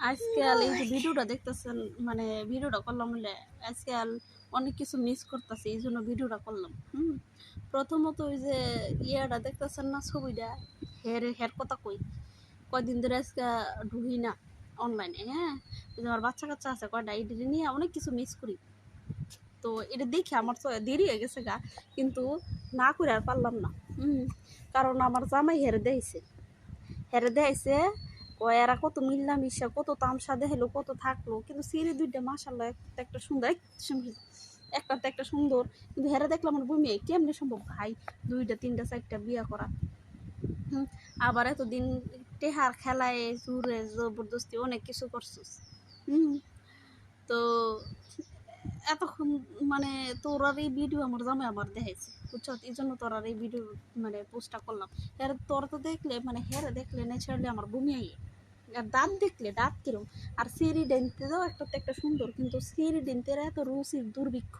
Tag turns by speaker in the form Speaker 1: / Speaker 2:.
Speaker 1: আজকাল এই যে ভিডিওটা দেখতেছেন, মানে ভিডিওটা করলাম বলে আজকাল অনেক কিছু মিস করতেছি, এই জন্য ভিডিওটা করলাম। প্রথমত ওই যে ইয়েটা দেখতেছেন না, ছবিটা হের কথা কয়দিন ধরে আজকে ঢুকি না অনলাইনে। হ্যাঁ, ওই যে আমার বাচ্চা কাচ্চা আছে কয়টা, এটা নিয়ে অনেক কিছু মিস করি। তো এটা দেখে আমার তো দেরি হয়ে গেছে গা, কিন্তু না করে আর পারলাম না। কারণ আমার জামাই হেরে দেখাইছে এরা কত মিল্লামিশা, কত তামসা দেখাইলো, কত থাকলো, কিন্তু সিঁড়ি দুইটা মাশাল্লাহ একটা সুন্দর, একটা তো একটা সুন্দর, কিন্তু হেরে দেখলাম আমার বমি কেমনি সম্ভব ভাই, দুইটা তিনটা চারটা বিয়া করা। আবার এতদিন টেহার খেলায় জোরে জবরদস্তি অনেক কিছু করছিস। তো এতক্ষণ মানে তোরার এই ভিডিও আমার জামাই আমার দেখাইছে, বুঝছো, এই জন্য তোরার এই ভিডিও মানে পোস্টটা করলাম। তোরা তো দেখলে মানে হেরে দেখলে ন্যাচারালি আমার বমি আইয়ে। আর দাঁত দেখলে দাঁত কিরম, আর সিঁড়ি ডেনতে দাও একটা তো একটা সুন্দর, কিন্তু সিঁড়ি ডেনতে এত রুচির দুর্ভিক্ষ।